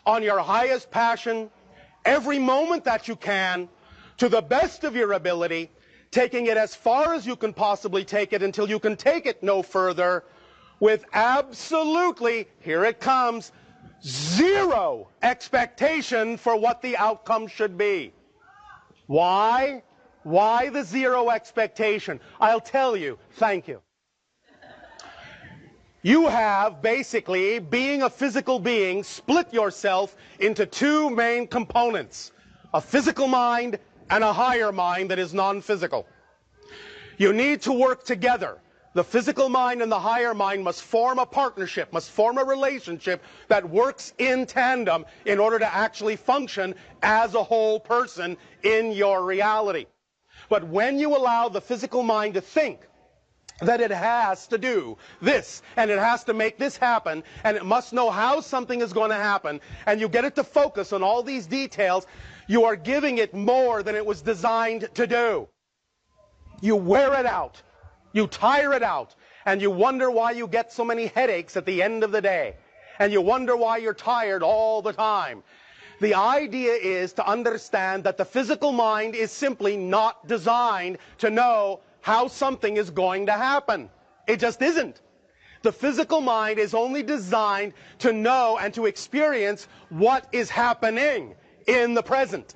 on your highest passion, every moment that you can, to the best of your ability, taking it as far as you can possibly take it until you can take it no further, with absolutely, here it comes, zero expectation for what the outcome should be. Why? Why the zero expectation? I'll tell you. Thank you. You have basically, being a physical being, split yourself into two main components: a physical mind and a higher mind that is non-physical. You need to work together. The physical mind and the higher mind must form a partnership, must form a relationship that works in tandem in order to actually function as a whole person in your reality. But when you allow the physical mind to think that it has to do this, and it has to make this happen, and it must know how something is going to happen, and you get it to focus on all these details, you are giving it more than it was designed to do. You wear it out, you tire it out, and you wonder why you get so many headaches at the end of the day, and you wonder why you're tired all the time. The idea is to understand that the physical mind is simply not designed to know how something is going to happen. It just isn't. The physical mind is only designed to know and to experience what is happening in the present.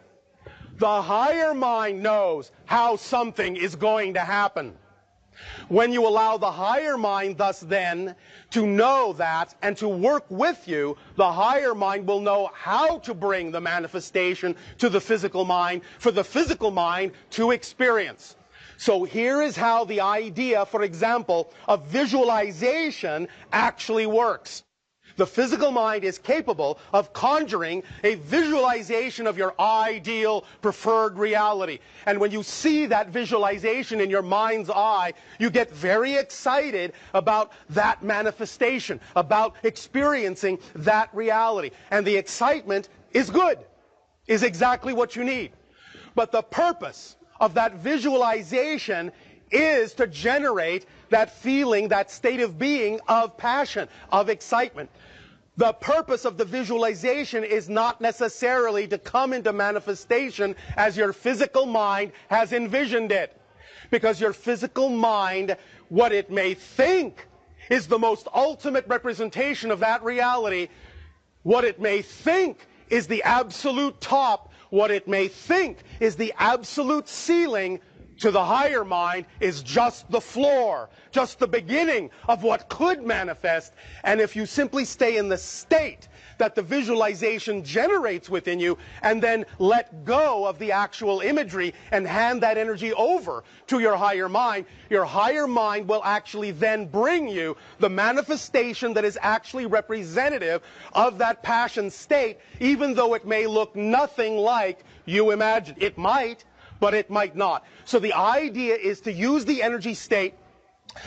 The higher mind knows how something is going to happen. When you allow the higher mind thus then to know that and to work with you, the higher mind will know how to bring the manifestation to the physical mind for the physical mind to experience. So here is how the idea, for example, of visualization actually works. The physical mind is capable of conjuring a visualization of your ideal preferred reality. And when you see that visualization in your mind's eye, you get very excited about that manifestation, about experiencing that reality. And the excitement is good, is exactly what you need. But the purpose of that visualization is to generate that feeling, that state of being of passion, of excitement. The purpose of the visualization is not necessarily to come into manifestation as your physical mind has envisioned it. Because your physical mind, what it may think is the most ultimate representation of that reality, what it may think is the absolute top, what it may think is the absolute ceiling, to the higher mind is just the floor, just the beginning of what could manifest. And if you simply stay in the state that the visualization generates within you and then let go of the actual imagery and hand that energy over to your higher mind will actually then bring you the manifestation that is actually representative of that passion state, even though it may look nothing like you imagined. It might, but it might not. So the idea is to use the energy state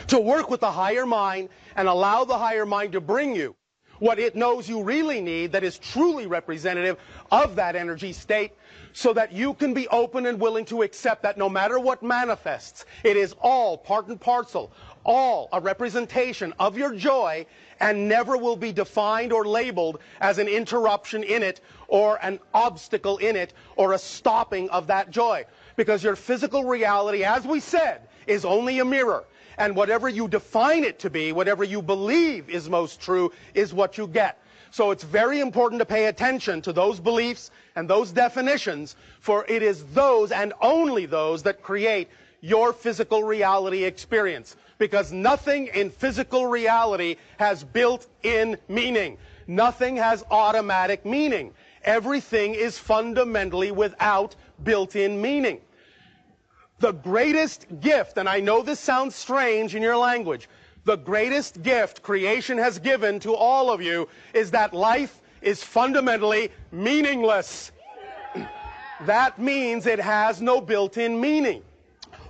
to work with the higher mind and allow the higher mind to bring you what it knows you really need that is truly representative of that energy state, so that you can be open and willing to accept that no matter what manifests, it is all part and parcel, all a representation of your joy, and never will be defined or labeled as an interruption in it or an obstacle in it or a stopping of that joy. Because your physical reality, as we said, is only a mirror. And whatever you define it to be, whatever you believe is most true, is what you get. So it's very important to pay attention to those beliefs and those definitions, for it is those and only those that create your physical reality experience. Because nothing in physical reality has built-in meaning. Nothing has automatic meaning. Everything is fundamentally without built-in meaning. The greatest gift, and I know this sounds strange in your language, the greatest gift creation has given to all of you is that life is fundamentally meaningless. That means it has no built-in meaning.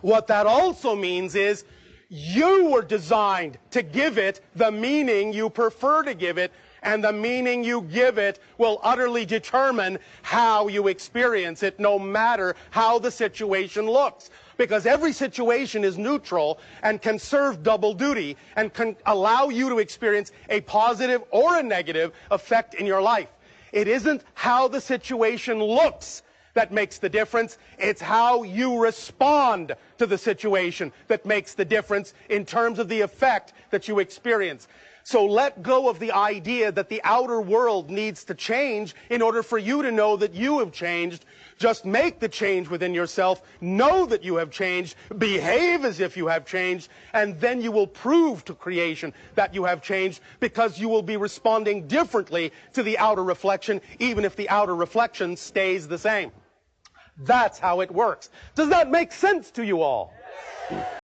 What that also means is you were designed to give it the meaning you prefer to give it, and the meaning you give it will utterly determine how you experience it, no matter how the situation looks. Because every situation is neutral and can serve double duty and can allow you to experience a positive or a negative effect in your life. It isn't how the situation looks that makes the difference. It's how you respond to the situation that makes the difference in terms of the effect that you experience. So let go of the idea that the outer world needs to change in order for you to know that you have changed. Just make the change within yourself, know that you have changed, behave as if you have changed, and then you will prove to creation that you have changed, because you will be responding differently to the outer reflection, even if the outer reflection stays the same. That's how it works. Does that make sense to you all?